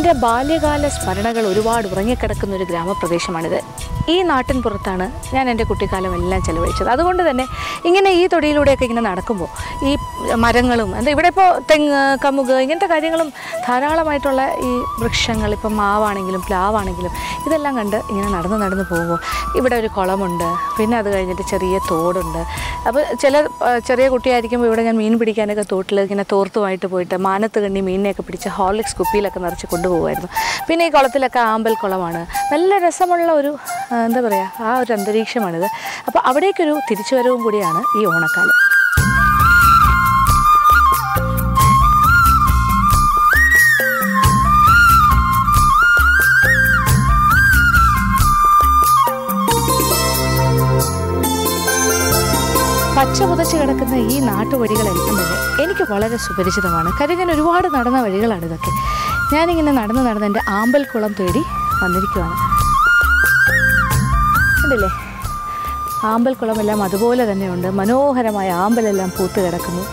എൻ്റെ ബാല്യകാല സ്മരണകൾ ഒരുപാട് ഉറങ്ങിക്കിടക്കുന്ന ഒരു ഗ്രാമപ്രദേശമാണിത്. ഈ നാട്ടിൻ പുറത്താണ് ഞാൻ എൻ്റെ കുട്ടിക്കാലം എല്ലാം ചെലവഴിച്ചത്. അതുകൊണ്ട് തന്നെ ഇങ്ങനെ ഈ തൊടിയിലൂടെയൊക്കെ ഇങ്ങനെ നടക്കുമ്പോൾ ഈ മരങ്ങളും ഇവിടെ ഇപ്പോൾ തെങ്ങ്, കമുക് ഇങ്ങനത്തെ കാര്യങ്ങളും ധാരാളമായിട്ടുള്ള ഈ വൃക്ഷങ്ങൾ, ഇപ്പം മാവാണെങ്കിലും പ്ലാവാണെങ്കിലും ഇതെല്ലാം കണ്ട് ഇങ്ങനെ നടന്ന് പോകുമ്പോൾ ഇവിടെ ഒരു കുളമുണ്ട്, പിന്നെ അത് കഴിഞ്ഞിട്ട് ചെറിയ തോടുണ്ട്. അപ്പോൾ ചെറിയ കുട്ടിയായിരിക്കുമ്പോൾ ഇവിടെ ഞാൻ മീൻ പിടിക്കാനൊക്കെ തോട്ടിൽ ഇങ്ങനെ തോർത്തുമായിട്ട് പോയിട്ട് മാനത്ത് കണ്ണി മീനിനെയൊക്കെ പിടിച്ച് ഹോർലിക്സ് കുപ്പിയിലൊക്കെ നിറച്ച് കൊണ്ടുപോകുമായിരുന്നു. പിന്നെ ഈ കുളത്തിലൊക്കെ ആമ്പൽ കുളമാണ്, നല്ല രസമുള്ള ഒരു എന്താ പറയുക, ആ ഒരു അന്തരീക്ഷമാണിത്. അപ്പോൾ അവിടേക്കൊരു തിരിച്ചുവരവും കൂടിയാണ് ഈ ഓണക്കാലം. പച്ച പുതച്ച് കിടക്കുന്ന ഈ നാട്ടുവഴികളെല്ലാം തന്നെ എനിക്ക് വളരെ സുപരിചിതമാണ്. കാര്യം ഞാൻ ഒരുപാട് നടന്ന വഴികളാണ് ഇതൊക്കെ. ഞാനിങ്ങനെ നടന്ന് എൻ്റെ ആമ്പൽക്കുളം തേടി വന്നിരിക്കുവാണ്. ഉണ്ടല്ലേ, ആമ്പൽക്കുളമെല്ലാം അതുപോലെ തന്നെയുണ്ട്. മനോഹരമായ ആമ്പലെല്ലാം പൂത്ത് കിടക്കുന്നു.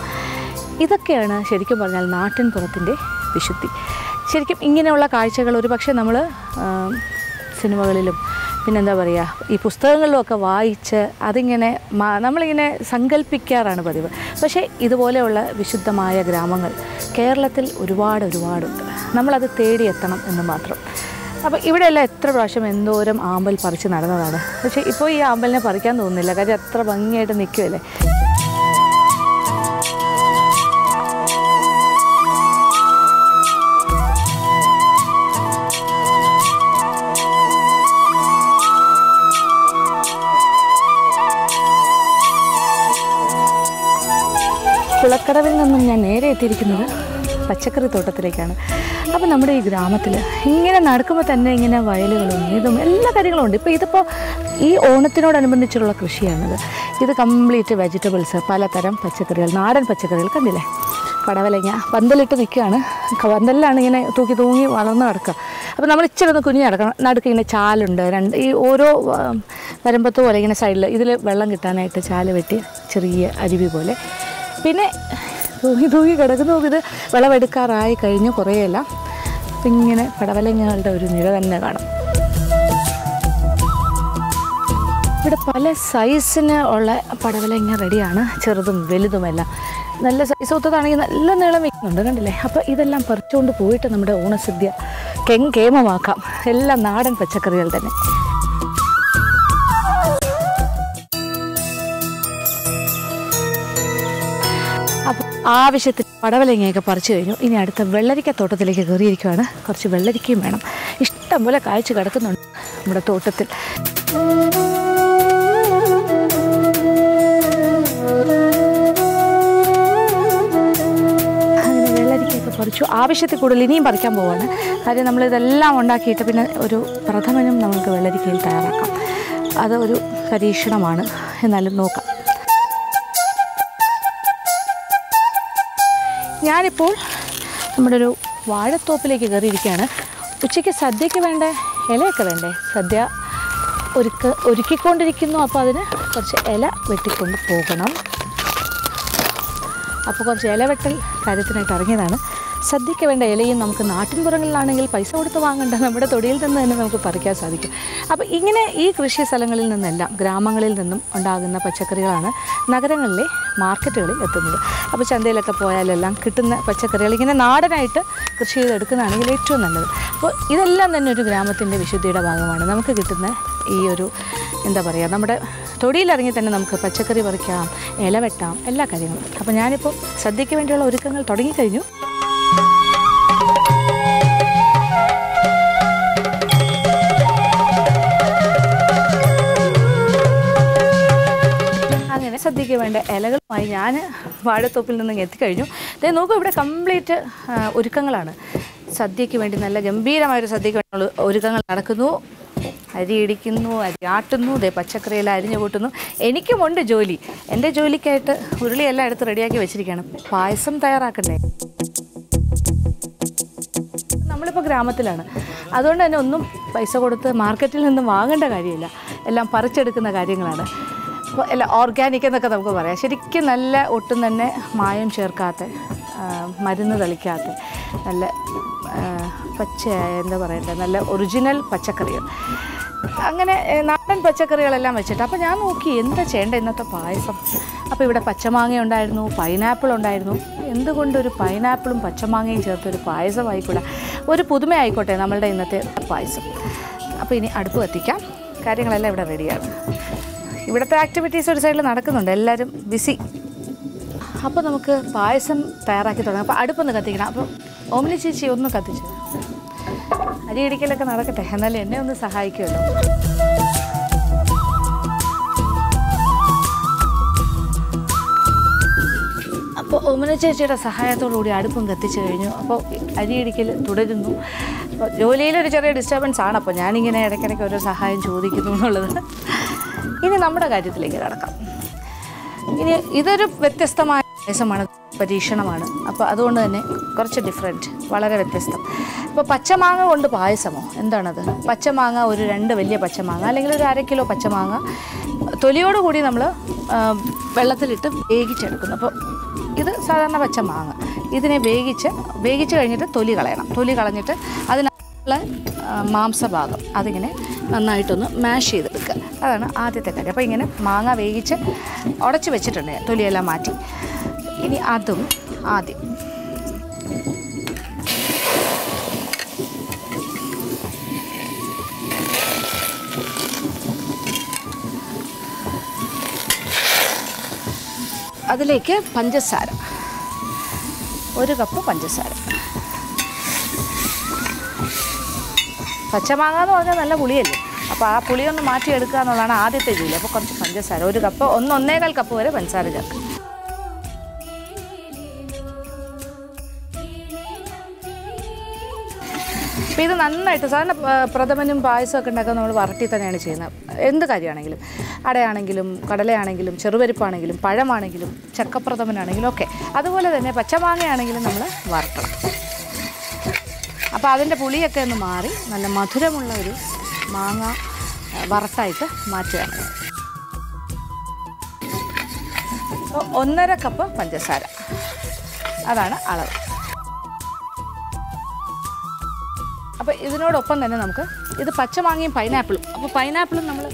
ഇതൊക്കെയാണ് ശരിക്കും പറഞ്ഞാൽ നാട്ടിൻ പുറത്തിൻ്റെ വിശുദ്ധി. ശരിക്കും ഇങ്ങനെയുള്ള കാഴ്ചകൾ ഒരു പക്ഷേ നമ്മൾ സിനിമകളിലും പിന്നെന്താ പറയുക, ഈ പുസ്തകങ്ങളിലുമൊക്കെ വായിച്ച് അതിങ്ങനെ നമ്മളിങ്ങനെ സങ്കല്പിക്കാറാണ് പതിവ്. പക്ഷേ ഇതുപോലെയുള്ള വിശുദ്ധമായ ഗ്രാമങ്ങൾ കേരളത്തിൽ ഒരുപാടുണ്ട്. നമ്മളത് തേടിയെത്തണം എന്ന് മാത്രം. അപ്പോൾ ഇവിടെയെല്ലാം എത്ര പ്രാവശ്യം എന്തോരം ആമ്പൽ പറിച്ച് നടന്നതാണ്. പക്ഷേ ഇപ്പോൾ ഈ ആമ്പലിനെ പറിക്കാൻ തോന്നുന്നില്ല, കാര്യം അത്ര ഭംഗിയായിട്ട് നിൽക്കുമല്ലേ. കുളക്കടവിൽ നിന്നും ഞാൻ നേരെ എത്തിയിരിക്കുന്നത് പച്ചക്കറി തോട്ടത്തിലേക്കാണ്. അപ്പോൾ നമ്മുടെ ഈ ഗ്രാമത്തിൽ ഇങ്ങനെ നടക്കുമ്പോൾ തന്നെ ഇങ്ങനെ വയലുകളും ഇതും എല്ലാ കാര്യങ്ങളും ഉണ്ട്. ഇതിപ്പോൾ ഈ ഓണത്തിനോടനുബന്ധിച്ചുള്ള കൃഷിയാണിത്. ഇത് കംപ്ലീറ്റ് വെജിറ്റബിൾസ്, പലതരം പച്ചക്കറികൾ, നാടൻ പച്ചക്കറികൾ. കണ്ടില്ലേ, പടവലങ്ങ പന്തലിട്ട് നിൽക്കുകയാണ്. പന്തലിലാണ് ഇങ്ങനെ തൂങ്ങി വളർന്ന് കിടക്കുക. അപ്പോൾ നമ്മൾ ഇച്ചിരി ഒന്ന് കുഞ്ഞ് നടുക്ക് ഇങ്ങനെ ചാലുണ്ട്. ഈ ഓരോ വരമ്പത്ത് പോലെ ഇങ്ങനെ സൈഡിൽ ഇതിൽ വെള്ളം കിട്ടാനായിട്ട് ചാല് വെട്ടി ചെറിയ അരുവി പോലെ. പിന്നെ തൂങ്ങി കിടക്കുന്നു. ഇത് വിളവെടുക്കാറായി കഴിഞ്ഞ് കുറേയെല്ലാം ഇങ്ങനെ പടവലങ്ങകളുടെ ഒരു നിര തന്നെ കാണും. ഇവിടെ പല സൈസിന് ഉള്ള പടവലങ്ങ റെഡിയാണ്, ചെറുതും വലുതുമെല്ലാം. നല്ല സൈസ് ഒത്തതാണെങ്കിൽ നല്ല നീളം വയ്ക്കുന്നുണ്ട്, കണ്ടില്ലേ. അപ്പോൾ ഇതെല്ലാം പറിച്ചുകൊണ്ട് പോയിട്ട് നമ്മുടെ ഓണസദ്യ കേമമാക്കാം. എല്ലാം നാടൻ പച്ചക്കറികൾ തന്നെ. അപ്പോൾ ആവശ്യത്തിന് പടവലങ്ങയൊക്കെ പറിച്ചു കഴിഞ്ഞു. ഇനി അടുത്ത വെള്ളരിക്ക തോട്ടത്തിലേക്ക് കയറിയിരിക്കുകയാണ്. കുറച്ച് വെള്ളരിക്കയും വേണം. ഇഷ്ടം പോലെ കായ്ച്ച് കിടക്കുന്നുണ്ട് നമ്മുടെ തോട്ടത്തിൽ. അങ്ങനെ വെള്ളരിക്കയൊക്കെ പറിച്ചു. ആവശ്യത്തിൽ കൂടുതൽ ഇനിയും പറിക്കാൻ പോവാണ്. കാര്യം നമ്മളിതെല്ലാം ഉണ്ടാക്കിയിട്ട് പിന്നെ ഒരു പ്രഥമനും നമുക്ക് വെള്ളരിക്കയിൽ തയ്യാറാക്കാം. അത് ഒരു പരീക്ഷണമാണ്, എന്നാലും നോക്കാം. ഞാനിപ്പോൾ നമ്മുടെ ഒരു വാഴത്തോപ്പിലേക്ക് കയറിയിരിക്കുകയാണ്. ഉച്ചയ്ക്ക് സദ്യയ്ക്ക് വേണ്ട ഇലയൊക്കെ വേണ്ടേ, സദ്യ ഒരുക്കിക്കൊണ്ടിരിക്കുന്നു. അപ്പോൾ അതിന് കുറച്ച് ഇല വെട്ടിക്കൊണ്ട് പോകണം. അപ്പോൾ കുറച്ച് ഇല വെട്ടൽ കാര്യത്തിനായിട്ട് ഇറങ്ങിയതാണ്. സദ്യയ്ക്ക് വേണ്ട ഇലയും നമുക്ക് നാട്ടിൻപുറങ്ങളിലാണെങ്കിൽ പൈസ കൊടുത്ത് വാങ്ങേണ്ട നമ്മുടെ തൊടിയിൽ നിന്ന് തന്നെ നമുക്ക് പറിക്കാൻ സാധിക്കും. അപ്പോൾ ഇങ്ങനെ ഈ കൃഷി സ്ഥലങ്ങളിൽ നിന്നെല്ലാം, ഗ്രാമങ്ങളിൽ നിന്നും ഉണ്ടാകുന്ന പച്ചക്കറികളാണ് നഗരങ്ങളിലെ മാർക്കറ്റുകളിൽ എത്തുന്നത്. അപ്പോൾ ചന്തയിലൊക്കെ പോയാലെല്ലാം കിട്ടുന്ന പച്ചക്കറികൾ ഇങ്ങനെ നാടനായിട്ട് കൃഷി ചെയ്തെടുക്കുന്നതാണെങ്കിൽ ഏറ്റവും നല്ലത്. അപ്പോൾ ഇതെല്ലാം തന്നെ ഒരു ഗ്രാമത്തിൻ്റെ വിശുദ്ധിയുടെ ഭാഗമാണ്. നമുക്ക് കിട്ടുന്ന ഈ ഒരു എന്താ പറയുക, നമ്മുടെ തൊടിയിലിറങ്ങി തന്നെ നമുക്ക് പച്ചക്കറി പറിക്കാം, ഇല വെട്ടാം, എല്ലാ കാര്യങ്ങളും. അപ്പോൾ ഞാനിപ്പോൾ സദ്യയ്ക്ക് വേണ്ടിയുള്ള ഒരുക്കങ്ങൾ തുടങ്ങിക്കഴിഞ്ഞു. അങ്ങനെ സദ്യയ്ക്ക് വേണ്ട ഇലകളുമായി ഞാൻ വാഴത്തോപ്പിൽ നിന്നും എത്തിക്കഴിഞ്ഞു. അതേ നോക്കൂ, ഇവിടെ കംപ്ലീറ്റ് ഒരുക്കങ്ങളാണ്. സദ്യയ്ക്ക് വേണ്ടി നല്ല ഗംഭീരമായൊരു സദ്യയ്ക്ക് വേണ്ടിയുള്ള ഒരുക്കങ്ങൾ നടക്കുന്നു. അരി ഇടിക്കുന്നു, അരി ആട്ടുന്നു, പച്ചക്കറിയെല്ലാം അരിഞ്ഞു കൂട്ടുന്നു. എനിക്കുമുണ്ട് ജോലി. എൻ്റെ ജോലിക്കായിട്ട് ഉരുളിയെല്ലാം എടുത്ത് റെഡിയാക്കി വെച്ചിരിക്കുകയാണ്. പായസം തയ്യാറാക്കണ്ടേ. നമ്മളിപ്പോൾ ഗ്രാമത്തിലാണ്, അതുകൊണ്ട് തന്നെ ഒന്നും പൈസ കൊടുത്ത് മാർക്കറ്റിൽ നിന്നും വാങ്ങേണ്ട കാര്യമില്ല. എല്ലാം പറിച്ചെടുക്കുന്ന കാര്യങ്ങളാണ്. അപ്പോൾ എല്ലാം ഓർഗാനിക് എന്നൊക്കെ നമുക്ക് പറയാം. ശരിക്കും നല്ല ഒട്ടും തന്നെ മായം ചേർക്കാത്ത, മരുന്ന് തളിക്കാത്ത, നല്ല പച്ചയായ എന്താ പറയണ്ടത്, നല്ല ഒറിജിനൽ പച്ചക്കറികൾ, അങ്ങനെ നാടൻ പച്ചക്കറികളെല്ലാം വെച്ചിട്ട്. അപ്പോൾ ഞാൻ നോക്കി എന്താ ചെയ്യേണ്ട ഇന്നത്തെ പായസം. അപ്പോൾ ഇവിടെ പച്ചമാങ്ങ ഉണ്ടായിരുന്നു, പൈനാപ്പിൾ ഉണ്ടായിരുന്നു. എന്തുകൊണ്ടൊരു പൈനാപ്പിളും പച്ചമാങ്ങയും ചേർത്തൊരു പായസം ആയിക്കൂടാ? ഒരു പുതുമയായിക്കോട്ടെ നമ്മളുടെ ഇന്നത്തെ പായസം. അപ്പോൾ ഇനി അടുപ്പ് കത്തിക്കാം. കാര്യങ്ങളെല്ലാം ഇവിടെ റെഡിയാണ്. ഇവിടുത്തെ ആക്ടിവിറ്റീസ് ഒരു സൈഡിൽ നടക്കുന്നുണ്ട്, എല്ലാവരും ബിസി. അപ്പോൾ നമുക്ക് പായസം തയ്യാറാക്കി തുടങ്ങാം. അപ്പോൾ അടുപ്പൊന്ന് കത്തിക്കണം. അപ്പോൾ ഓമിനി ചേച്ചി ഒന്ന് കത്തിച്ചു, അരി ഇടിക്കലൊക്കെ നടക്കട്ടെ, എന്നാലും എന്നെ ഒന്ന് സഹായിക്കുമല്ലോ. അപ്പോൾ ഓമിനി ചേച്ചിയുടെ സഹായത്തോടുകൂടി അടുപ്പും കത്തിച്ചു കഴിഞ്ഞു. അപ്പോൾ അരി ഇടിക്കൽ തുടരുന്നു. അപ്പോൾ ജോലിയിലൊരു ചെറിയ ഡിസ്റ്റർബൻസ് ആണ്, അപ്പോൾ ഞാനിങ്ങനെ ഇടയ്ക്കിടയ്ക്ക് ഓരോ സഹായം ചോദിക്കുന്നു എന്നുള്ളത്. ഇനി നമ്മുടെ കാര്യത്തിലേക്ക് കടക്കാം. ഇനി ഇതൊരു വ്യത്യസ്തമായ പായസമാണ്, പരീക്ഷണമാണ്. അപ്പോൾ അതുകൊണ്ട് തന്നെ കുറച്ച് ഡിഫറെൻറ്റ്, വളരെ വ്യത്യസ്തം. ഇപ്പോൾ പച്ചമാങ്ങ കൊണ്ട് പായസമോ? എന്താണത്? പച്ചമാങ്ങ ഒരു 2 വലിയ പച്ചമാങ്ങ അല്ലെങ്കിൽ ഒരു 1/2 കിലോ പച്ചമാങ്ങ തൊലിയോടുകൂടി നമ്മൾ വെള്ളത്തിലിട്ട് വേവിച്ചെടുക്കുന്നു. അപ്പോൾ ഇത് സാധാരണ പച്ചമാങ്ങ. ഇതിനെ വേവിച്ച് കഴിഞ്ഞിട്ട് തൊലി കളയണം. തൊലി കളഞ്ഞിട്ട് അതിനുള്ള മാംസഭാഗം അതിങ്ങനെ നന്നായിട്ടൊന്ന് മാഷ് ചെയ്തെടുക്കുക. അതാണ് ആദ്യത്തെ കാര്യം. അപ്പോൾ ഇങ്ങനെ മാങ്ങ വേവിച്ച് ഉടച്ച് വെച്ചിട്ടുണ്ട്, തൊലിയെല്ലാം മാറ്റി. ഇനി അതും ആദ്യം അതിലേക്ക് പഞ്ചസാര, 1 കപ്പ് പഞ്ചസാര. പച്ചമാങ്ങ എന്ന് പറഞ്ഞാൽ നല്ല പുളിയല്ലേ, അപ്പോൾ ആ പുളിയൊന്ന് മാറ്റിയെടുക്കുക എന്നുള്ളതാണ് ആദ്യത്തെ ജോലി. അപ്പോൾ കുറച്ച് പഞ്ചസാര, 1 കപ്പ് 1-1.25 കപ്പ് വരെ പഞ്ചസാര ചേർക്കുക. അപ്പോൾ ഇത് നന്നായിട്ട്, സാധാരണ പ്രഥമനും പായസമൊക്കെ ഉണ്ടാക്കാൻ നമ്മൾ വരട്ടി തന്നെയാണ് ചെയ്യുന്നത്. എന്ത് കാര്യമാണെങ്കിലും, അടയാണെങ്കിലും കടലയാണെങ്കിലും ചെറുപരിപ്പാണെങ്കിലും പഴമാണെങ്കിലും ചക്കപ്രഥമനാണെങ്കിലും ഒക്കെ. അതുപോലെ തന്നെ പച്ചമാങ്ങയാണെങ്കിലും നമ്മൾ വരട്ടണം. അപ്പോൾ അതിൻ്റെ പുളിയൊക്കെ ഒന്ന് മാറി നല്ല മധുരമുള്ള ഒരു മാങ്ങ വറുത്തായിട്ട് മാറ്റുകയാണ്. 1.5 കപ്പ് പഞ്ചസാര, അതാണ് അളവ്. അപ്പോൾ ഇതിനോടൊപ്പം തന്നെ നമുക്ക് ഇത് പച്ചമാങ്ങയും പൈനാപ്പിളും. അപ്പോൾ പൈനാപ്പിളും നമ്മൾ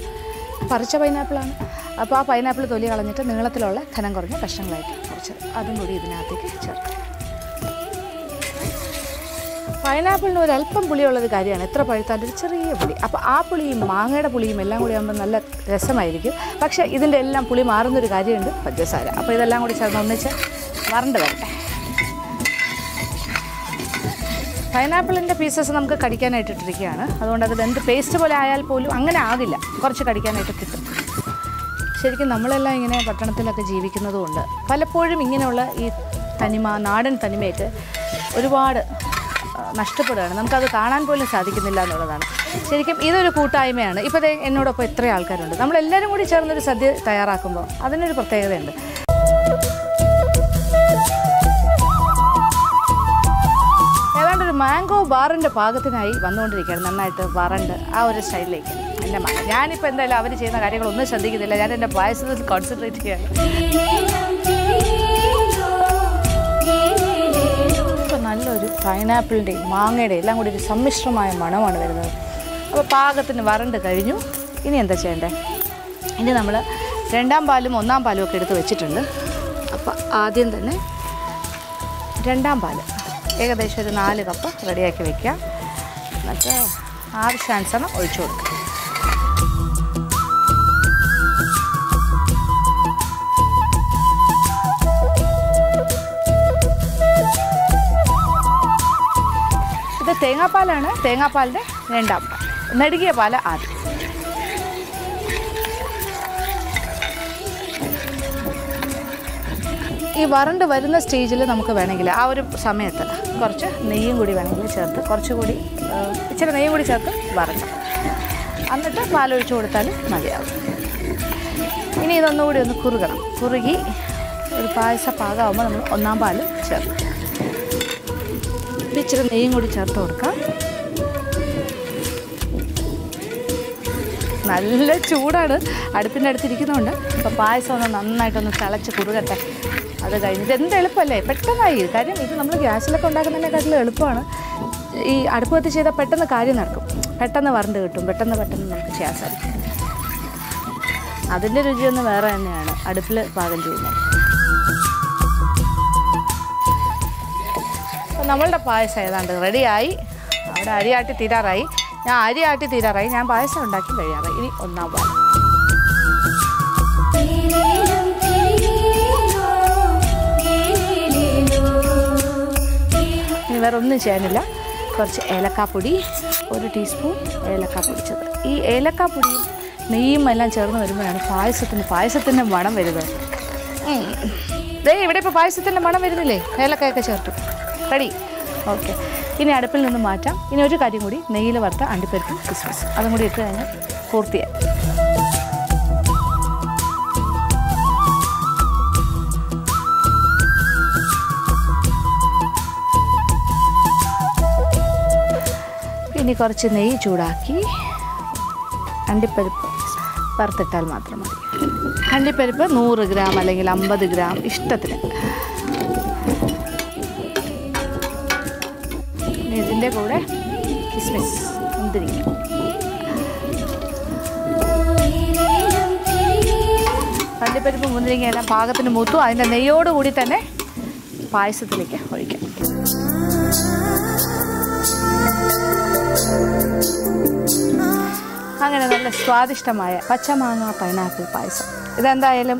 പറിച്ച പൈനാപ്പിളാണ്. അപ്പോൾ ആ പൈനാപ്പിൾ തൊലി കളഞ്ഞിട്ട് നീളത്തിലുള്ള ഘനം കുറഞ്ഞ കഷ്ണങ്ങളായിട്ട് കുറച്ച് അതും കൂടി ഇതിനകത്തേക്ക് ചേർക്കാം. പൈനാപ്പിളിന് ഒരല്പം പുളിയുള്ളൊരു കാര്യമാണ്, എത്ര പഴുത്താലും ഒരു ചെറിയ പുളി. അപ്പോൾ ആ പുളിയും മാങ്ങയുടെ പുളിയും എല്ലാം കൂടി ആകുമ്പോൾ നല്ല രസമായിരിക്കും. പക്ഷേ ഇതിൻ്റെ എല്ലാം പുളി മാറുന്നൊരു കാര്യമുണ്ട്, പഞ്ചസാര. അപ്പോൾ ഇതെല്ലാം കൂടി ചേർന്ന് ഒന്നിച്ച് വരണ്ട് വരട്ടെ. പൈനാപ്പിളിൻ്റെ പീസസ് നമുക്ക് കടിക്കാനായിട്ട് ഇട്ടിരിക്കുകയാണ്. അതുകൊണ്ട് അത് എന്ത് പേസ്റ്റ് പോലെ ആയാൽ പോലും അങ്ങനെ ആകില്ല, കുറച്ച് കടിക്കാനായിട്ട് കിട്ടും. ശരിക്കും നമ്മളെല്ലാം ഇങ്ങനെ പട്ടണത്തിലൊക്കെ ജീവിക്കുന്നതുകൊണ്ട് പലപ്പോഴും ഇങ്ങനെയുള്ള ഈ തനിമ, നാടൻ തനിമയൊക്കെ ഒരുപാട് നഷ്ടപ്പെടുകയാണ്. നമുക്കത് കാണാൻ പോലും സാധിക്കുന്നില്ല എന്നുള്ളതാണ്. ശരിക്കും ഇതൊരു കൂട്ടായ്മയാണ്. ഇപ്പോൾ എന്നോടൊപ്പം എത്ര ആൾക്കാരുണ്ട്, നമ്മളെല്ലാവരും കൂടി ചേർന്നൊരു സദ്യ തയ്യാറാക്കുമ്പോൾ അതിനൊരു പ്രത്യേകതയുണ്ട്. ഏതാണ്ട് ഒരു മാംഗോ ബാറിൻ്റെ പാകത്തിനായി വന്നുകൊണ്ടിരിക്കുകയാണ്, നന്നായിട്ട് വറണ്ട് ആ ഒരു സ്റ്റൈലിലേക്ക്. എൻ്റെ മകൻ, ഞാനിപ്പോൾ എന്തായാലും അവർ ചെയ്യുന്ന കാര്യങ്ങളൊന്നും ശ്രദ്ധിക്കുന്നില്ല, ഞാൻ എൻ്റെ പായസത്തിൽ കോൺസെൻട്രേറ്റ് ചെയ്യാണ്. ഇപ്പോൾ നല്ലൊരു പൈനാപ്പിളിൻ്റെയും മാങ്ങയുടെയും എല്ലാം കൂടി ഒരു സമ്മിശ്രമായ മണമാണ് വരുന്നത്. അപ്പോൾ പാകത്തിന് വരണ്ട് കഴിഞ്ഞു. ഇനി എന്താ ചെയ്യേണ്ടത്? ഇനി നമ്മൾ 2ാം പാലും 1ാം പാലും ഒക്കെ എടുത്ത് വെച്ചിട്ടുണ്ട്. അപ്പോൾ ആദ്യം തന്നെ 2ാം പാൽ ഏകദേശം ഒരു 4 കപ്പ് റെഡിയാക്കി വയ്ക്കാം. എന്നിട്ട് ആവശ്യാനുസരണം ഒഴിച്ചു കൊടുക്കുക. ഇത് തേങ്ങാപ്പാലാണ്, തേങ്ങാപ്പാലിൻ്റെ 2ാം പാൽ, നെടുകിയ പാൽ ആദ്യം. ഈ വരണ്ട് വരുന്ന സ്റ്റേജിൽ നമുക്ക് വേണമെങ്കിൽ ആ ഒരു സമയത്ത് കുറച്ച് നെയ്യും കൂടി വേണമെങ്കിൽ ചേർത്ത്, കുറച്ചുകൂടി ഇച്ചിരി നെയ്യും കൂടി ചേർത്ത് വറക്കണം. എന്നിട്ട് പാലൊഴിച്ച് കൊടുത്താൽ മതിയാവും. ഇനി ഇതൊന്നുകൂടി ഒന്ന് കുറുകണം. കുറുകി ഒരു പായസ പാകമാകുമ്പോൾ നമ്മൾ 1ാം പാൽ ചേർക്കും. ഇച്ചിരി നെയ്യും കൂടി ചേർത്ത് കൊടുക്കാം. നല്ല ചൂടാണ്, അടുപ്പിൻ്റെ അടുത്തിരിക്കുന്നതുകൊണ്ട്. അപ്പോൾ പായസം ഒന്ന് നന്നായിട്ടൊന്ന് തിളച്ച് കുറുകട്ടെ. അത് കഴിഞ്ഞിട്ട് എന്ത് എളുപ്പമല്ലേ, പെട്ടെന്നായി. കാര്യം ഇത് നമ്മൾ ഗ്യാസിലൊക്കെ ഉണ്ടാക്കുന്നതിനെക്കാട്ടിലും എളുപ്പമാണ്. ഈ അടുപ്പ് കത്തിച്ച് ചെയ്താൽ പെട്ടെന്ന് കാര്യം നടക്കും, പെട്ടെന്ന് വരണ്ട് കിട്ടും, പെട്ടെന്ന് നമുക്ക് ചെയ്യാൻ സാധിക്കും. അതിൻ്റെ രുചിയൊന്ന് വേറെ തന്നെയാണ് അടുപ്പിൽ പാകം ചെയ്യുന്നത്. അപ്പോൾ നമ്മളുടെ പായസം ഏതാണ്ട് റെഡിയായി. അവിടെ അരിയാട്ടി തീരാറായി, ഞാൻ പായസം ഉണ്ടാക്കി കഴിയാറായി. ഇനി ഒന്നാം പാൽ. ഇനി വേറെ ഒന്നും ചെയ്യാനില്ല. കുറച്ച് ഏലക്കാപ്പൊടി, 1 ടീസ്പൂൺ ഏലക്കാ പൊടിച്ചത്. ഈ ഏലക്കാപ്പൊടിയും നെയ്യും എല്ലാം ചേർന്ന് വരുമ്പോഴാണ് പായസത്തിൻ്റെ മണം വരുന്നത്. ഇവിടെ ഇപ്പോൾ പായസത്തിൻ്റെ മണം വരുന്നില്ലേ, ഏലക്കായൊക്കെ ചേർത്തു. റെഡി. ഓക്കെ, ഇനി അടുപ്പിൽ നിന്ന് മാറ്റാം. ഇനി ഒരു കാര്യം കൂടി, നെയ്യിൽ വറുത്ത അണ്ടിപ്പരിപ്പും കിസ്മിസ് അതും കൂടി ഇട്ട് കഴിഞ്ഞാൽ പൂർത്തിയായി. ഇനി കുറച്ച് നെയ്യ് ചൂടാക്കി അണ്ടിപ്പരിപ്പ് വറുത്തിട്ടാൽ മാത്രം മതി. അണ്ടിപ്പരിപ്പ് 100 ഗ്രാം അല്ലെങ്കിൽ 50 ഗ്രാം ഇഷ്ടത്തിന്. ഇതിൻ്റെ കൂടെ കിസ്മിസ്, മുന്തിരിങ്ങ. അണ്ടിപ്പരിപ്പ് മുന്തിരിങ്ങ എല്ലാം പാകത്തിന് മൂത്തു. അതിൻ്റെ നെയ്യോടുകൂടി തന്നെ പായസത്തിലേക്ക് ഒഴിക്കാം. അങ്ങനെ നല്ല സ്വാദിഷ്ടമായ പച്ചമാങ്ങ പൈനാപ്പിൾ പായസം. ഇതെന്തായാലും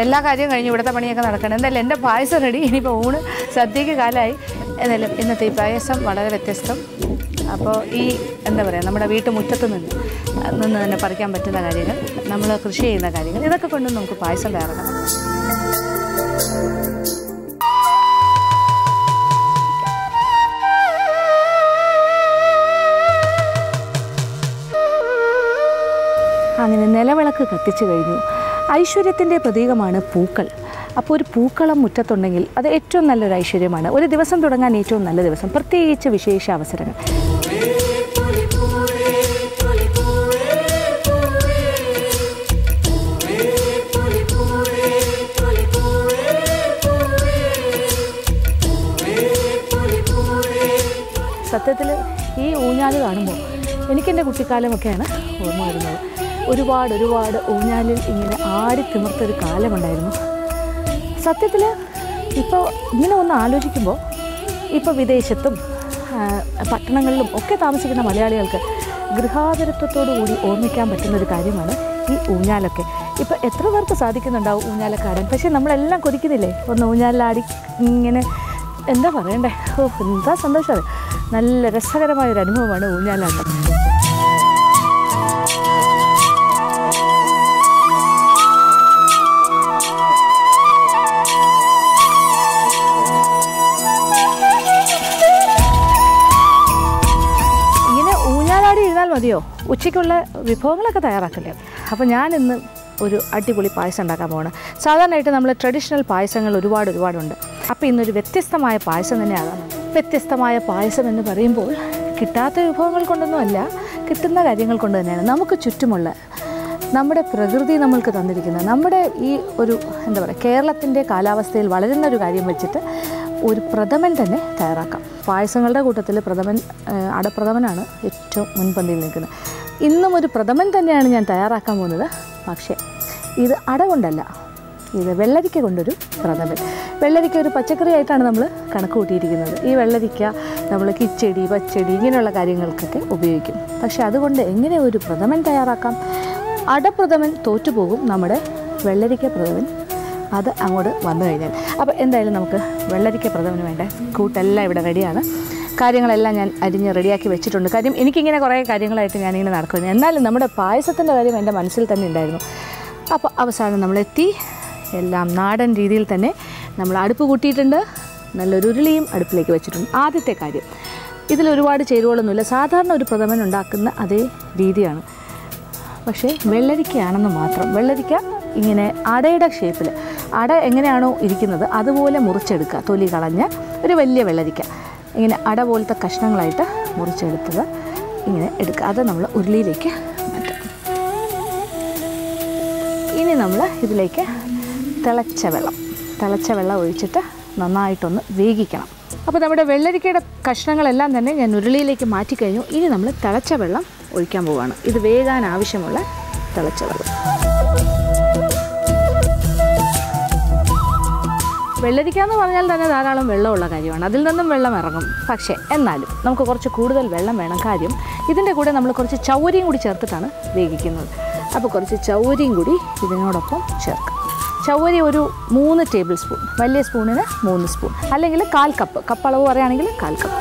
എല്ലാ കാര്യവും കഴിഞ്ഞ് ഇവിടുത്തെ പണിയൊക്കെ നടക്കണം. എന്തായാലും എൻ്റെ പായസം റെഡി. ഇനിയിപ്പോൾ ഊണ് സദ്യക്ക് കാലമായി. എന്നാലും ഇന്നത്തെ ഈ പായസം വളരെ വ്യത്യസ്തം. അപ്പോൾ ഈ എന്താ പറയുക, നമ്മുടെ വീട്ടുമുറ്റത്ത് നിന്ന് തന്നെ പറിക്കാൻ പറ്റുന്ന കാര്യങ്ങൾ, നമ്മൾ കൃഷി ചെയ്യുന്ന കാര്യങ്ങൾ, ഇതൊക്കെ കൊണ്ട് നമുക്ക് പായസം തയ്യാറാക്കാം. അങ്ങനെ നിലവിളക്ക് കത്തിച്ചു കഴിഞ്ഞു. ഐശ്വര്യത്തിൻ്റെ പ്രതീകമാണ് പൂക്കൾ. അപ്പോൾ ഒരു പൂക്കളം മുറ്റത്തുണ്ടെങ്കിൽ അത് ഏറ്റവും നല്ലൊരു ഐശ്വര്യമാണ്. ഒരു ദിവസം തുടങ്ങാൻ ഏറ്റവും നല്ല ദിവസം, പ്രത്യേകിച്ച് വിശേഷ അവസരങ്ങൾ. സത്യത്തിൽ ഈ ഊഞ്ഞാല് കാണുമ്പോൾ എനിക്കെൻ്റെ കുട്ടിക്കാലമൊക്കെയാണ് ഓർമ്മ വരുന്നത്. ഒരുപാട് ഊഞ്ഞാലിൽ ഇങ്ങനെ ആടി തിമിർത്തൊരു കാലമുണ്ടായിരുന്നു. സത്യത്തിൽ ഇപ്പോൾ ഇങ്ങനെ ഒന്ന് ആലോചിക്കുമ്പോൾ ഇപ്പോൾ വിദേശത്തും പട്ടണങ്ങളിലും ഒക്കെ താമസിക്കുന്ന മലയാളികൾക്ക് ഗൃഹാതുരത്വത്തോടു കൂടി ഓർമ്മിക്കാൻ പറ്റുന്നൊരു കാര്യമാണ് ഈ ഊഞ്ഞാലൊക്കെ. ഇപ്പോൾ എത്ര പേർക്ക് സാധിക്കുന്നുണ്ടാവും ഊഞ്ഞാലൊക്കെ ആടാൻ? പക്ഷേ നമ്മളെല്ലാം കൊതിക്കുന്നില്ലേ ഒന്ന് ഊഞ്ഞാലാടി ഇങ്ങനെ, എന്താ പറയണ്ടേ, എന്താ സന്തോഷം. നല്ല രസകരമായൊരു അനുഭവമാണ് ഊഞ്ഞാലാട്ടം. മതിയോ? ഉച്ചയ്ക്കുള്ള വിഭവങ്ങളൊക്കെ തയ്യാറാക്കില്ലേ? അപ്പോൾ ഞാനിന്ന് ഒരു അടിപൊളി പായസം ഉണ്ടാക്കാൻ പോകണം. സാധാരണയായിട്ട് നമ്മൾ ട്രഡീഷണൽ പായസങ്ങൾ ഒരുപാടുണ്ട്. അപ്പോൾ ഇന്നൊരു വ്യത്യസ്തമായ പായസം തന്നെ ആകാം. വ്യത്യസ്തമായ പായസം എന്ന് പറയുമ്പോൾ കിട്ടാത്ത വിഭവങ്ങൾ കൊണ്ടൊന്നുമല്ല, കിട്ടുന്ന കാര്യങ്ങൾ കൊണ്ട് തന്നെയാണ്. നമുക്ക് ചുറ്റുമുള്ള നമ്മുടെ പ്രകൃതി നമ്മൾക്ക് തന്നിരിക്കുന്ന, നമ്മുടെ ഈ ഒരു എന്താ പറയുക, കേരളത്തിൻ്റെ കാലാവസ്ഥയിൽ വളരുന്നൊരു കാര്യം വെച്ചിട്ട് ഒരു പ്രഥമൻ തന്നെ തയ്യാറാക്കാം. പായസങ്ങളുടെ കൂട്ടത്തിൽ അടപ്രഥമനാണ് ഏറ്റവും മുൻപന്തിയിൽ നിൽക്കുന്നത്. ഇന്നും ഒരു പ്രഥമൻ തന്നെയാണ് ഞാൻ തയ്യാറാക്കാൻ പോകുന്നത്. പക്ഷേ ഇത് അട കൊണ്ടല്ല, ഇത് വെള്ളരിക്ക കൊണ്ടൊരു പ്രഥമൻ. വെള്ളരിക്ക ഒരു പച്ചക്കറി ആയിട്ടാണ് നമ്മൾ കണക്ക് കൂട്ടിയിരിക്കുന്നത്. ഈ വെള്ളരിക്ക നമ്മൾ കിച്ചടി, പച്ചടി ഇങ്ങനെയുള്ള കാര്യങ്ങൾക്കൊക്കെ ഉപയോഗിക്കും. പക്ഷേ അതുകൊണ്ട് എങ്ങനെ ഒരു പ്രഥമൻ തയ്യാറാക്കാം? അടപ്രഥമൻ തോറ്റുപോകും, നമ്മുടെ വെള്ളരിക്ക പ്രഥമൻ അത് അങ്ങോട്ട് വന്നു കഴിഞ്ഞാൽ. അപ്പോൾ എന്തായാലും നമുക്ക് വെള്ളരിക്ക പ്രഥമന് വേണ്ട കൂട്ടെല്ലാം ഇവിടെ റെഡിയാണ്. കാര്യങ്ങളെല്ലാം ഞാൻ അരിഞ്ഞ് റെഡിയാക്കി വെച്ചിട്ടുണ്ട്. കാര്യം എനിക്കിങ്ങനെ കുറേ കാര്യങ്ങളായിട്ട് ഞാനിങ്ങനെ നടക്കുന്നു. എന്നാലും നമ്മുടെ പായസത്തിൻ്റെ കാര്യം എൻ്റെ മനസ്സിൽ തന്നെ ഉണ്ടായിരുന്നു. അപ്പോൾ അവസാനം നമ്മളെത്തി. എല്ലാം നാടൻ രീതിയിൽ തന്നെ നമ്മൾ അടുപ്പ് കൂട്ടിയിട്ടുണ്ട്. നല്ലൊരു ഉരുളിയും അടുപ്പിലേക്ക് വെച്ചിട്ടുണ്ട്. ആദ്യത്തെ കാര്യം, ഇതിലൊരുപാട് ചേരുവകളൊന്നുമില്ല. സാധാരണ ഒരു പ്രഥമൻ ഉണ്ടാക്കുന്ന അതേ രീതിയാണ്. പക്ഷേ വെള്ളരിക്കയാണെന്ന് മാത്രം. വെള്ളരിക്ക ഇങ്ങനെ അടയുടെ ഷേപ്പിൽ, അട എങ്ങനെയാണോ ഇരിക്കുന്നത് അതുപോലെ മുറിച്ചെടുക്കുക. തൊലി കളഞ്ഞ് ഒരു വലിയ വെള്ളരിക്ക ഇങ്ങനെ അട പോലത്തെ കഷ്ണങ്ങളായിട്ട് മുറിച്ചെടുത്തത് ഇങ്ങനെ എടുക്കുക. അത് നമ്മൾ ഉരുളിയിലേക്ക് മാറ്റാം. ഇനി നമ്മൾ ഇതിലേക്ക് തിളച്ച വെള്ളം ഒഴിച്ചിട്ട് നന്നായിട്ടൊന്ന് വേവിക്കണം. അപ്പോൾ നമ്മുടെ വെള്ളരിക്കയുടെ കഷ്ണങ്ങളെല്ലാം തന്നെ ഞാൻ ഉരുളിയിലേക്ക് മാറ്റിക്കഴിഞ്ഞു. ഇനി നമ്മൾ തിളച്ച വെള്ളം ഒഴിക്കാൻ പോവുകയാണ്. ഇത് വേകാൻ ആവശ്യമുള്ള തിളച്ച വെള്ളം. വെള്ളരിക്ക എന്ന് പറഞ്ഞാൽ തന്നെ ധാരാളം വെള്ളമുള്ള കാര്യമാണ്, അതിൽ നിന്നും വെള്ളം ഇറങ്ങും. പക്ഷേ എന്നാലും നമുക്ക് കുറച്ച് കൂടുതൽ വെള്ളം വേണം. കാര്യം ഇതിൻ്റെ കൂടെ നമ്മൾ കുറച്ച് ചൗരിയും കൂടി ചേർത്തിട്ടാണ് വേവിക്കുന്നത്. അപ്പോൾ കുറച്ച് ചൗരിയും കൂടി ഇതിനോടൊപ്പം ചേർക്കാം. ചൗരി ഒരു 3 ടേബിൾ സ്പൂൺ, വലിയ സ്പൂണിന് 3 സ്പൂൺ, അല്ലെങ്കിൽ 1/4 കപ്പ്, കപ്പളവ് പറയുകയാണെങ്കിൽ 1/4 കപ്പ്.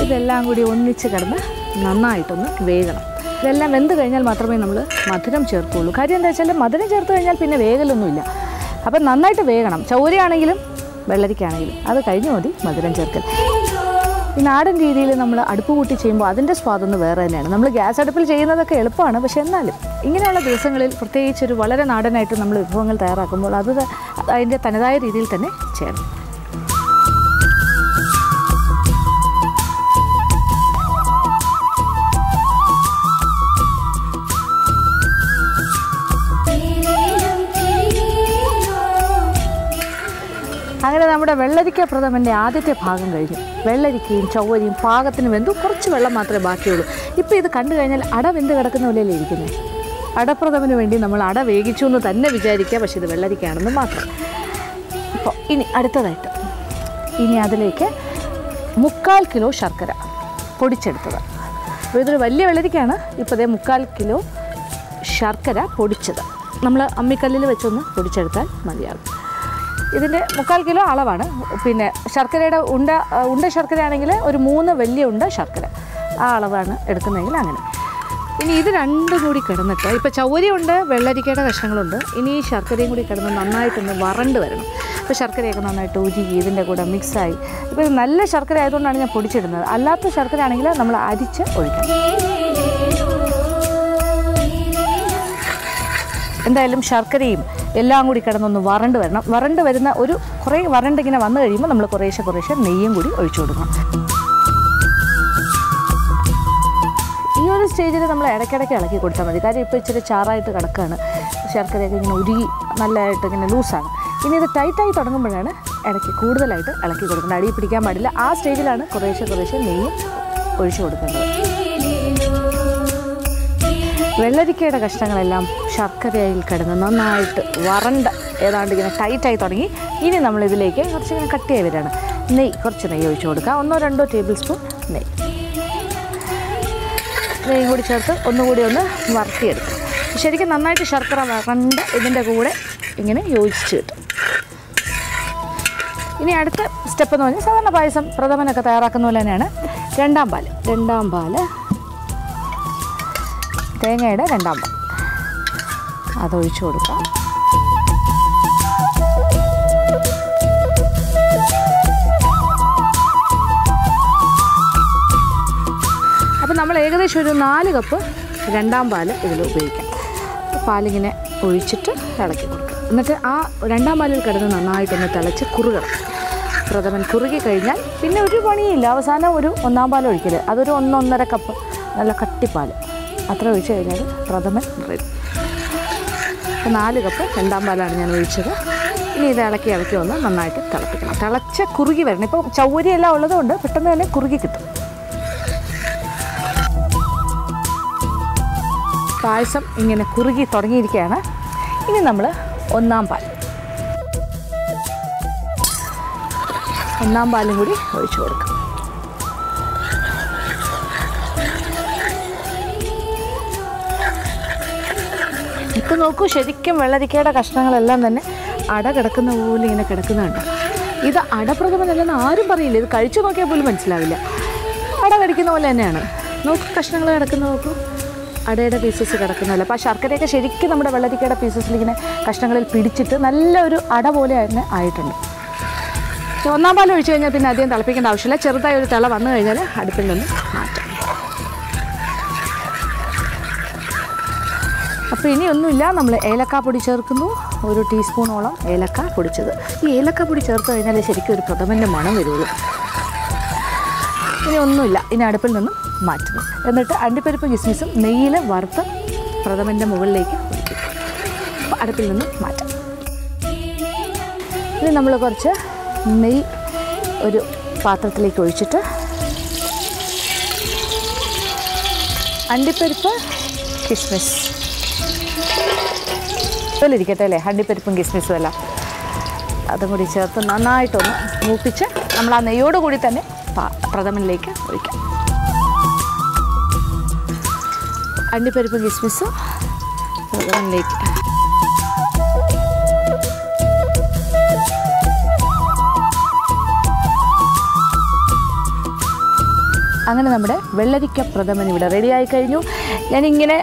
ഇതെല്ലാം കൂടി ഒന്നിച്ച് കിടന്ന് നന്നായിട്ടൊന്ന് വേകണം. ഇതെല്ലാം വെന്ത് കഴിഞ്ഞാൽ മാത്രമേ നമ്മൾ മധുരം ചേർക്കുകയുള്ളൂ. കാര്യം എന്താ വെച്ചാൽ മധുരം ചേർത്ത് കഴിഞ്ഞാൽ പിന്നെ വേകലൊന്നുമില്ല. അപ്പം നന്നായിട്ട് വേകണം. ചൗരിയാണെങ്കിലും വെള്ളരിക്കാണെങ്കിലും അത് കഴിഞ്ഞ് മതി മധുരം ചേർക്കൽ. ഈ നാടൻ രീതിയിൽ നമ്മൾ അടുപ്പ് കൂട്ടി ചെയ്യുമ്പോൾ അതിൻ്റെ സ്വാദൊന്ന് വേറെ തന്നെയാണ്. നമ്മൾ ഗ്യാസ് അടുപ്പിൽ ചെയ്യുന്നതൊക്കെ എളുപ്പമാണ്, പക്ഷേ എന്നാലും ഇങ്ങനെയുള്ള ദിവസങ്ങളിൽ പ്രത്യേകിച്ചൊരു വളരെ നാടനായിട്ട് നമ്മൾ വിഭവങ്ങൾ തയ്യാറാക്കുമ്പോൾ അത് അതിൻ്റെ തനതായ രീതിയിൽ തന്നെ ചെയ്യണം. അങ്ങനെ നമ്മുടെ വെള്ളരിക്ക പ്രഥമൻ്റെ ആദ്യത്തെ ഭാഗം കഴിഞ്ഞു. വെള്ളരിക്കയും ചൗവരിയും പാകത്തിന് വെന്തു, കുറച്ച് വെള്ളം മാത്രമേ ബാക്കിയുള്ളൂ. ഇപ്പോൾ ഇത് കണ്ടു കഴിഞ്ഞാൽ അട വെന്ത് കിടക്കുന്ന പോലെയല്ലേ ഇരിക്കുന്നത്. അടപ്രഥമന് വേണ്ടി നമ്മൾ അട വേവിച്ചു എന്ന് തന്നെ വിചാരിക്കുക, പക്ഷേ ഇത് വെള്ളരിക്കയാണെന്ന് മാത്രം. ഇപ്പോൾ ഇനി അടുത്തതായിട്ട് അതിലേക്ക് 3/4 കിലോ ശർക്കര പൊടിച്ചെടുത്തത്. അപ്പോൾ ഇതൊരു വലിയ വെള്ളരിക്കയാണ്. ഇപ്പോൾ അതേ 3/4 കിലോ ശർക്കര പൊടിച്ചത് നമ്മൾ അമ്മിക്കല്ലിൽ വെച്ചൊന്ന് പൊടിച്ചെടുത്താൽ മതിയാകും. ഇതിൻ്റെ 3/4 കിലോ അളവാണ്. പിന്നെ ശർക്കരയുടെ ഉണ്ട ശർക്കരയാണെങ്കിൽ ഒരു 3 വലിയ ഉണ്ട ശർക്കര, ആ അളവാണ് എടുക്കുന്നതെങ്കിൽ അങ്ങനെ. ഇനി ഇത് രണ്ടും കൂടി കിടന്നിട്ട്, ഇപ്പോൾ ചൗവരിയുണ്ട്, വെള്ളരിക്കയുടെ കഷ്ണങ്ങളുണ്ട്, ഇനി ഈ ശർക്കരയും കൂടി കിടന്ന് നന്നായിട്ടൊന്ന് വരണ്ട് വരണം. അപ്പോൾ ശർക്കരയൊക്കെ നന്നായിട്ട് ഉരുകി ഇതിൻ്റെ കൂടെ മിക്സായി. ഇപ്പോൾ ഇത് നല്ല ശർക്കര ആയതുകൊണ്ടാണ് ഞാൻ പൊടിച്ചിടുന്നത്. അല്ലാത്ത ശർക്കര ആണെങ്കിൽ നമ്മൾ അരിച്ച് ഒഴിക്കണം. എന്തായാലും ശർക്കരയും എല്ലാം കൂടി കിടന്നൊന്ന് വരണ്ട് വരണം. വരണ്ട് വരുന്ന കുറേ വരണ്ടിങ്ങനെ വന്നു കഴിയുമ്പോൾ നമ്മൾ കുറേശ്ശെ നെയ്യും കൂടി ഒഴിച്ചു കൊടുക്കണം. ഈ ഒരു സ്റ്റേജിൽ നമ്മൾ ഇടയ്ക്കിടയ്ക്ക് ഇളക്കി കൊടുത്താൽ മതി. കാര്യം ഇപ്പോൾ ഇച്ചിരി ചാറായിട്ട് കിടക്കുകയാണ്, ശർക്കരയൊക്കെ ഇങ്ങനെ ഉരുകി നല്ലതായിട്ട് ഇങ്ങനെ ലൂസാണ്. ഇനി ഇത് ടൈറ്റായി തുടങ്ങുമ്പോഴാണ് ഇടയ്ക്ക് കൂടുതലായിട്ട് ഇളക്കി കൊടുക്കേണ്ടത്. അടി പിടിക്കാൻ പാടില്ല. ആ സ്റ്റേജിലാണ് കുറേശ്ശെ നെയ്യും ഒഴിച്ചു കൊടുക്കേണ്ടത്. വെള്ളരിക്കയുടെ കഷ്ണങ്ങളെല്ലാം ശർക്കരയിൽ കിടന്ന് നന്നായിട്ട് ഏതാണ്ട് ഇങ്ങനെ ടൈറ്റായി തുടങ്ങി. ഇനി നമ്മളിതിലേക്ക് കുറച്ചിങ്ങനെ കട്ടിയായി വരികയാണ്. കുറച്ച് നെയ്യ് ഒഴിച്ചു കൊടുക്കുക. 1-2 ടേബിൾ സ്പൂൺ നെയ്യും കൂടി ചേർത്ത് ഒന്നുകൂടി ഒന്ന് വറുത്തിയെടുക്കും. ശരിക്കും നന്നായിട്ട് ശർക്കര വരണ്ട് ഇതിൻ്റെ കൂടെ ഇങ്ങനെ യോജിച്ച് കിട്ടും. ഇനി അടുത്ത സ്റ്റെപ്പ് എന്ന് പറഞ്ഞാൽ സാധാരണ പായസം പ്രഥമനൊക്കെ തയ്യാറാക്കുന്ന പോലെ തന്നെയാണ്. രണ്ടാം പാല് തേങ്ങയുടെ 2 പാൽ അതൊഴിച്ചു കൊടുക്കാം. അപ്പോൾ നമ്മൾ ഏകദേശം ഒരു 4 കപ്പ് 2 പാൽ ഇതിൽ ഉപയോഗിക്കാം. പാലിങ്ങനെ ഒഴിച്ചിട്ട് ഇളക്കി കൊടുക്കുക. എന്നിട്ട് ആ 2 പാലിൽ കിടന്ന് നന്നായിട്ടൊന്ന് തിളച്ച് കുറുകണം. പ്രഥമൻ കുറുകി കഴിഞ്ഞാൽ പിന്നെ ഒരു പണിയില്ല. അവസാനം ഒരു 1 പാൽ ഒഴിക്കൽ, അതൊരു 1-1.5 കപ്പ് നല്ല കട്ടിപ്പാൽ അത്ര ഒഴിച്ച് കഴിഞ്ഞാൽ പ്രഥമൻ റെഡി. 4 കപ്പ് 2 പാലാണ് ഞാൻ ഒഴിച്ചത്. ഇനി ഇത് ഇളക്കി ഒന്ന് നന്നായിട്ട് തിളപ്പിക്കണം. തിളച്ച് കുറുകി വരണം. ഇപ്പോൾ ചൗവരിയെല്ലാം ഉള്ളതുകൊണ്ട് പെട്ടെന്ന് തന്നെ കുറുകി കിട്ടും. പായസം ഇങ്ങനെ കുറുകി തുടങ്ങിയിരിക്കുകയാണ്. ഇനി നമ്മൾ 1 പാൽ 1 പാലും കൂടി ഒഴിച്ചു കൊടുക്കാം. ഇപ്പോൾ നോക്കൂ, ശരിക്കും വെള്ളരിക്കയുടെ കഷ്ണങ്ങളെല്ലാം തന്നെ അട കിടക്കുന്ന പോലെ ഇങ്ങനെ കിടക്കുന്നുണ്ട്. ഇത് അടപ്രഥമനല്ലെന്ന് ആരും പറയില്ല. ഇത് കഴിച്ചു നോക്കിയാൽ പോലും മനസ്സിലാവില്ല. അട കടിക്കുന്ന പോലെ തന്നെയാണ്. നോക്കൂ, കഷ്ണങ്ങൾ കിടക്കുന്ന നോക്കൂ, അടയുടെ പീസസ് കിടക്കുന്നതല്ല. അപ്പോൾ ആ ശർക്കരയൊക്കെ ശരിക്കും നമ്മുടെ വെള്ളരിക്കയുടെ പീസസിൽ ഇങ്ങനെ കഷ്ണങ്ങളിൽ പിടിച്ചിട്ട് നല്ലൊരു അട പോലെ തന്നെ ആയിട്ടുണ്ട്. 1 പാൽ ഒഴിച്ച് കഴിഞ്ഞാൽ പിന്നെ അധികം തിളപ്പിക്കേണ്ട ആവശ്യമില്ല. ചെറുതായി ഒരു തിള വന്നു കഴിഞ്ഞാൽ അടുപ്പിൽ നിന്ന് മാറ്റാം. അപ്പോൾ ഇനിയൊന്നുമില്ല, നമ്മൾ ഏലക്കാപ്പൊടി ചേർക്കുന്നു. 1 ടീസ്പൂണോളം ഏലക്ക പൊടിച്ചത്. ഈ ഏലക്കാപ്പൊടി ചേർത്ത് കഴിഞ്ഞാൽ ശരിക്കും ഒരു പ്രഥമൻ്റെ മണം വരുള്ളൂ. ഇനി ഒന്നുമില്ല, ഇനി അടുപ്പിൽ നിന്നും മാറ്റുന്നു. എന്നിട്ട് അണ്ടിപ്പരിപ്പ് കിസ്മിസും നെയ്യിൽ വറുത്ത് പ്രഥമൻ്റെ മുകളിലേക്ക് ഒഴിക്കും. അപ്പോൾ അടുപ്പിൽ നിന്നും മാറ്റാം. ഇനി നമ്മൾ കുറച്ച് നെയ്യ് ഒരു പാത്രത്തിലേക്ക് ഒഴിച്ചിട്ട് അണ്ടിപ്പരിപ്പ് കിസ്മിസ് ഇതിലിരിക്കട്ടെ അല്ലേ, അണ്ടിപ്പരിപ്പും കിസ്മിസും എല്ലാം അതും കൂടി ചേർത്ത് നന്നായിട്ടൊന്ന് മൂപ്പിച്ച് നമ്മൾ ആ നെയ്യോട് കൂടി തന്നെ പ്രഥമനിലേക്ക് ഒഴിക്കാം. അണ്ടിപ്പരിപ്പും കിസ്മിസും പ്രഥമനിലേക്ക്. അങ്ങനെ നമ്മുടെ വെള്ളരിക്ക പ്രഥമൻ ഇവിടെ റെഡിയായി കഴിഞ്ഞു. ഞാനിങ്ങനെ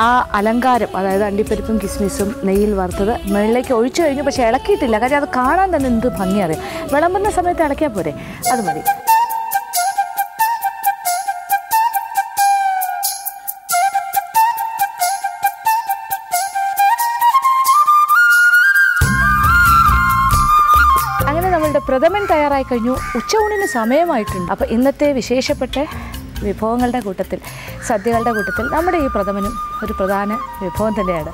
ആ അലങ്കാരം, അതായത് അണ്ടിപ്പരിപ്പും കിസ്മിസും നെയ്യിൽ വറുത്തത് മുകളിലേക്ക് ഒഴിച്ചു കഴിഞ്ഞു. പക്ഷേ ഇളക്കിയിട്ടില്ല, കാര്യം അത് കാണാൻ തന്നെ എന്ത് ഭംഗി അറിയാം. വിളമ്പുന്ന സമയത്ത് ഇളക്കിയാൽ പോരെ, അത് മതി. അങ്ങനെ നമ്മളുടെ പ്രഥമൻ തയ്യാറായി കഴിഞ്ഞു. ഉച്ചയൂണിന് സമയമായിട്ടുണ്ട്. അപ്പോൾ ഇന്നത്തെ വിശേഷപ്പെട്ട വിഭവങ്ങളുടെ കൂട്ടത്തിൽ, സദ്യകളുടെ കൂട്ടത്തിൽ നമ്മുടെ ഈ പ്രഥമനും ഒരു പ്രധാന വിഭവം തന്നെയാണ്.